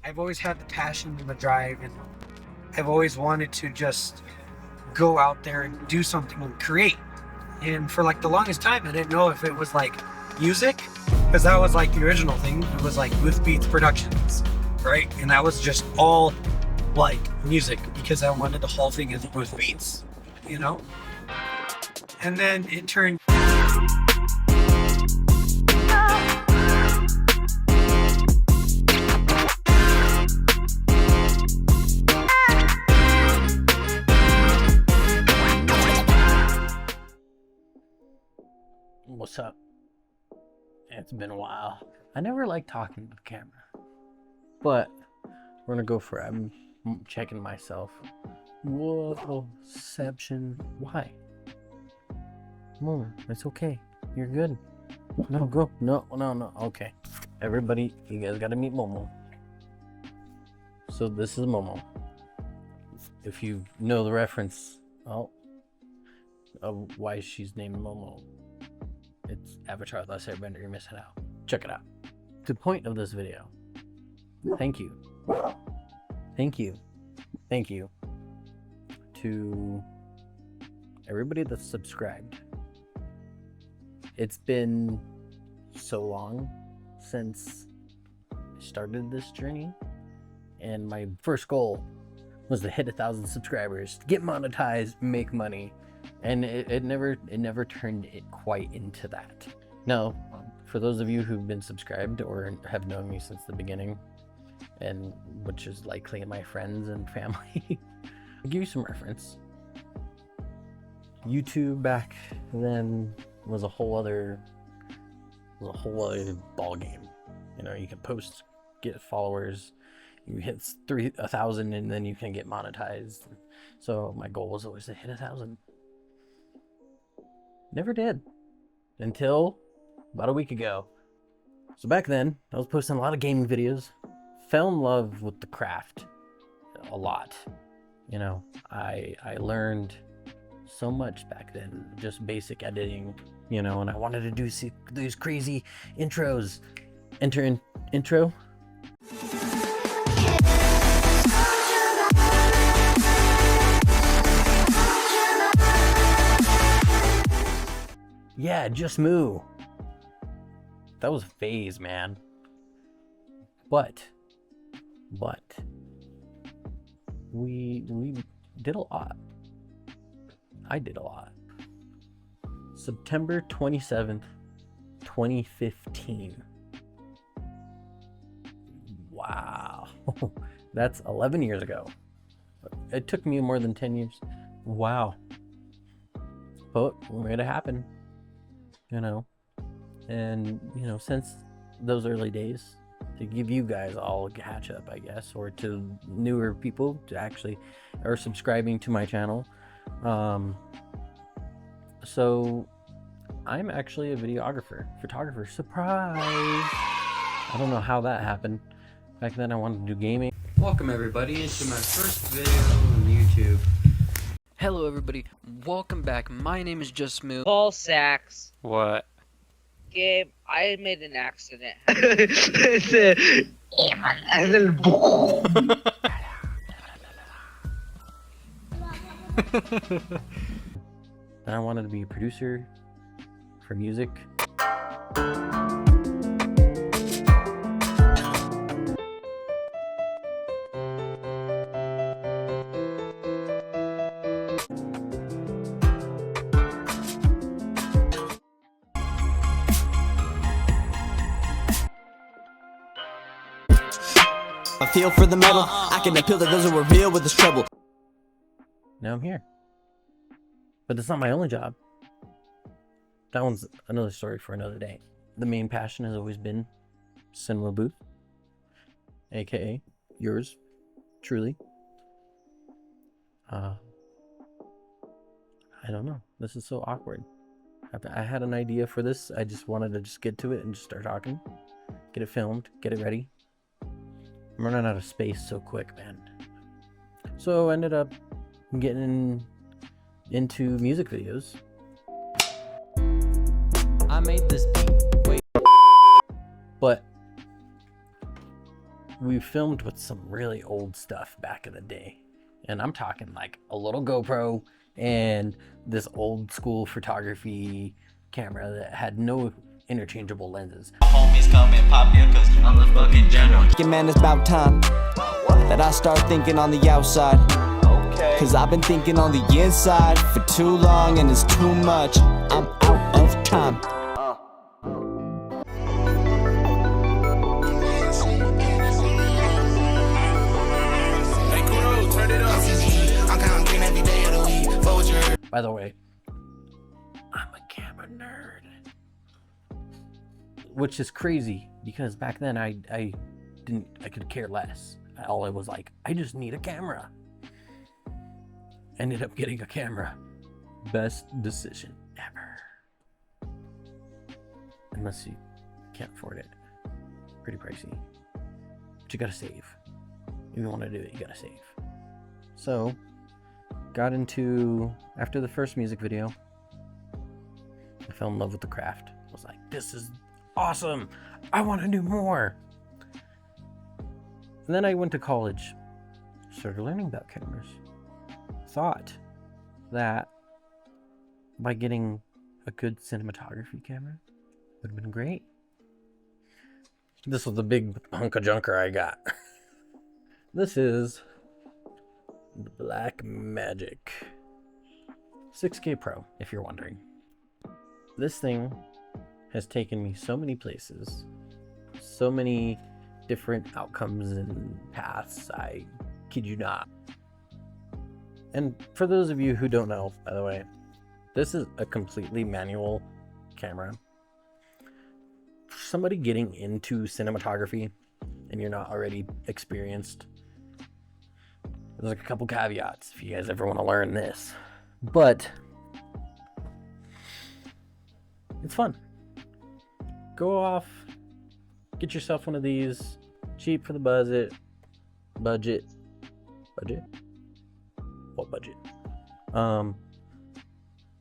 I've always had the passion and the drive, and I've always wanted to just go out there and do something and create. And for like the longest time, I didn't know if it was like music, because that was like the original thing. It was like With Beats Productions, right? And that was just all like music, because I wanted the whole thing as With Beats, you know? And then it turned. What's up? It's been a while. I never like talking to the camera, but we're gonna go for it. I'm checking myself. Whoa, Seption. Why? No, it's okay. You're good. No, go. No. Okay. Everybody, you guys gotta meet Momo. So this is Momo. If you know the reference, of why she's named Momo, it's Avatar: The Last Airbender. You're missing out. Check it out. The point of this video. Thank you to everybody that's subscribed. It's been so long since I started this journey, and my first goal was to hit 1,000 subscribers, get monetized, make money. And it never turned it quite into that. Now, for those of you who've been subscribed or have known me since the beginning, and which is likely my friends and family, I'll give you some reference. YouTube back then was a whole other ball game. You know, you can post, get followers, you hit 1,000, and then you can get monetized. So my goal was always to hit 1,000. Never did until about a week ago. So back then, I was posting a lot of gaming videos. Fell in love with the craft a lot. You know, I learned so much back then, just basic editing. You know, and I wanted to do these crazy intros. Intro. Yeah, just moo. That was a phase, man. But we did a lot. I did a lot. September 27th, 2015. Wow. That's 11 years ago. It took me more than 10 years. Wow. But we made it happen. You know, and you know, since those early days, to give you guys all a catch up, I guess, or to newer people to actually are subscribing to my channel. So I'm actually a photographer. Surprise! I don't know how that happened. Back then I wanted to do gaming. Welcome everybody into my first video on YouTube. Hello everybody, welcome back. My name is Just Moo. Paul Sachs. What? Gabe, I made an accident. And I wanted to be a producer for music. I feel for the metal. I can appeal that doesn't reveal with this trouble. Now I'm here. But that's not my only job. That one's another story for another day. The main passion has always been cinema booth, aka yours truly. I don't know. This is so awkward. I had an idea for this. I just wanted to just get to it and just start talking. Get it filmed, get it ready. I'm running out of space so quick, man. So I ended up getting into music videos. I made this beat. Wait. But we filmed with some really old stuff back in the day. And I'm talking like a little GoPro and this old school photography camera that had no interchangeable lenses. Homies come and pop you cause I'm the fucking general. Man, it's about time that I start thinking on the outside. Cause I've been thinking on the inside for too long and it's too much. I'm out of time. By the way, I'm a camera nerd. Which is crazy because back then I could care less. All I was like, I just need a camera. Ended up getting a camera. Best decision ever. Unless you can't afford it. Pretty pricey. But you gotta save. If you want to do it, you gotta save. So, got into, after the first music video, I fell in love with the craft. I was like, this is awesome. I want to do more. And then I went to college, started learning about cameras. Thought that by getting a good cinematography camera would have been great. This was the big hunk of junker I got. This is the Black Magic 6K Pro, if you're wondering. This thing has taken me so many places, so many different outcomes and paths, I kid you not. And for those of you who don't know, by the way, this is a completely manual camera. For somebody getting into cinematography and you're not already experienced, there's like a couple caveats if you guys ever want to learn this. But it's fun. Go off, get yourself one of these, cheap for the budget. Budget? What budget? But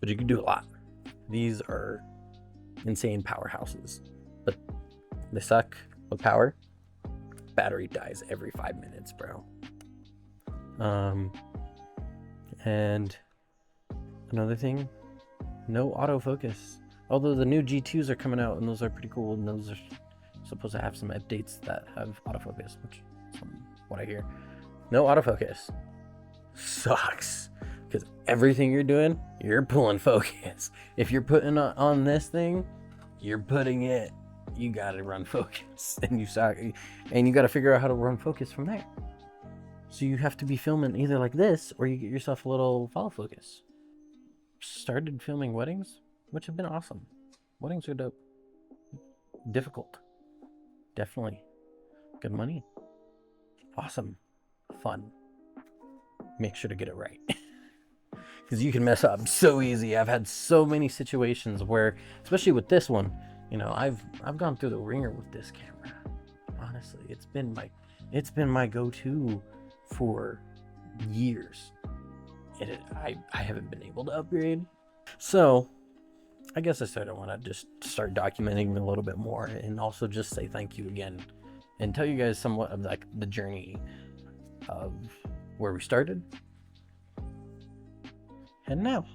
you can do a lot. These are insane powerhouses, but they suck with power. Battery dies every 5 minutes, bro. And another thing, no autofocus. Although the new G2s are coming out and those are pretty cool, and those are supposed to have some updates that have autofocus, which is what I hear. No autofocus. Sucks. Because everything you're doing, you're pulling focus. If you're putting on this thing, you're putting it. You gotta run focus, and you gotta figure out how to run focus from there. So you have to be filming either like this, or you get yourself a little follow focus. Started filming weddings, which have been awesome. Weddings are dope. Difficult. Definitely. Good money. Awesome. Fun. Make sure to get it right. Because you can mess up so easy. I've had so many situations where, especially with this one, you know, I've gone through the ringer with this camera. Honestly, it's been my go-to for years. I haven't been able to upgrade. So I guess I want to just start documenting a little bit more, and also just say thank you again and tell you guys somewhat of like the journey of where we started. And now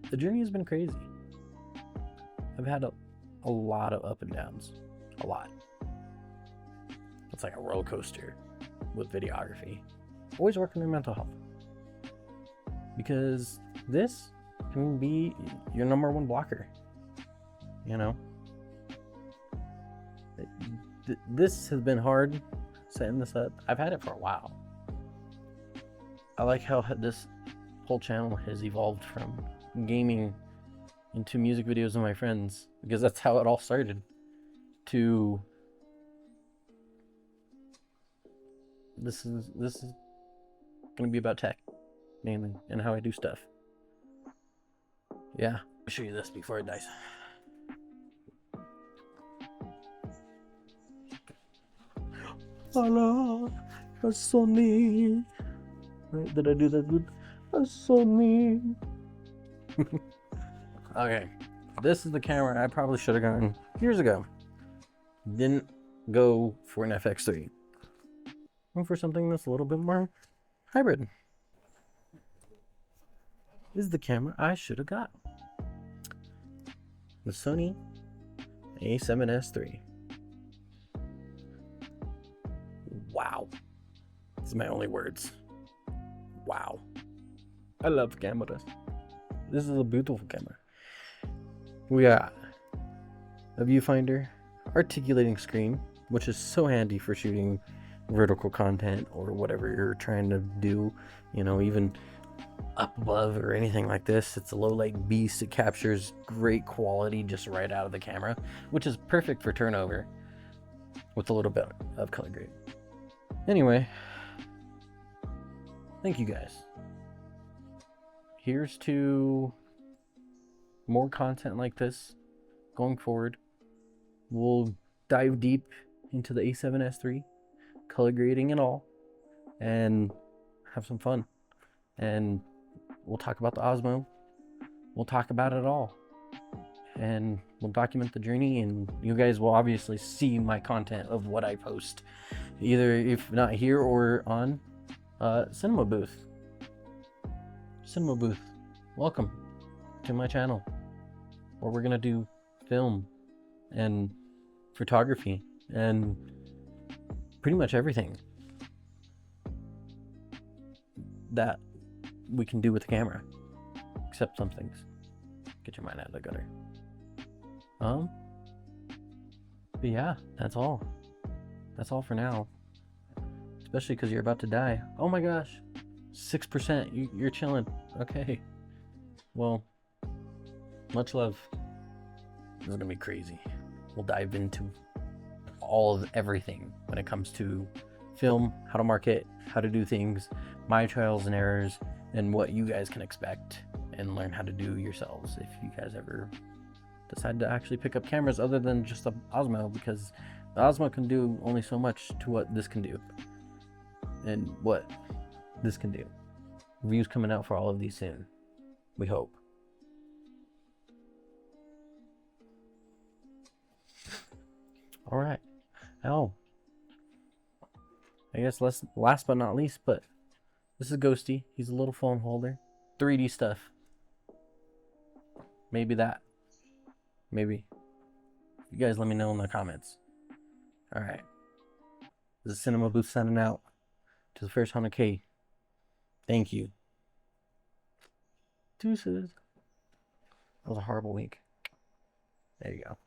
the journey has been crazy. I've had a lot of up and downs. A lot. It's like a roller coaster with videography. Always working on mental health. Because this can be your number one blocker. You know? This has been hard setting this up. I've had it for a while. I like how this whole channel has evolved from gaming into music videos with my friends, because that's how it all started, to this is gonna be about tech mainly and how I do stuff. Yeah, I'll show you this before it dies. Hello, Sony. Right, did I do that good? Sony. Okay, this is the camera I probably should have gotten years ago. Didn't go for an FX3. going for something that's a little bit more hybrid. This is the camera I should have got. The Sony a7S III. Wow. These are my only words. Wow. I love cameras. This is a beautiful camera. We got a viewfinder, articulating screen, which is so handy for shooting vertical content or whatever you're trying to do, you know, even up above or anything like this. It's a low light beast. It captures great quality just right out of the camera, which is perfect for turnover with a little bit of color grade. Anyway, thank you guys. Here's to more content like this going forward. We'll dive deep into the A7S III, color grading and all, and have some fun. And we'll talk about the Osmo. We'll talk about it all. And we'll document the journey, and you guys will obviously see my content of what I post, either if not here or on Cinema Booth. Cinema Booth, welcome to my channel, where we're gonna do film and photography and pretty much everything that we can do with the camera, except some things. Get your mind out of the gutter. But yeah, that's all. That's all for now. Especially because you're about to die. Oh my gosh, 6%. You're chilling. Okay. Well, much love. This is gonna be crazy. We'll dive into all of everything when it comes to film, how to market, how to do things, my trials and errors, and what you guys can expect and learn how to do yourselves if you guys ever decide to actually pick up cameras other than just the Osmo, because the Osmo can do only so much to what this can do and what this can do. Reviews coming out for all of these soon, we hope. All right. Oh, I guess last but not least, but this is Ghosty. He's a little phone holder. 3D stuff. Maybe that. Maybe. You guys let me know in the comments. Alright. This is Cinema Booth signing out to the first 100K. Thank you. Deuces. That was a horrible week. There you go.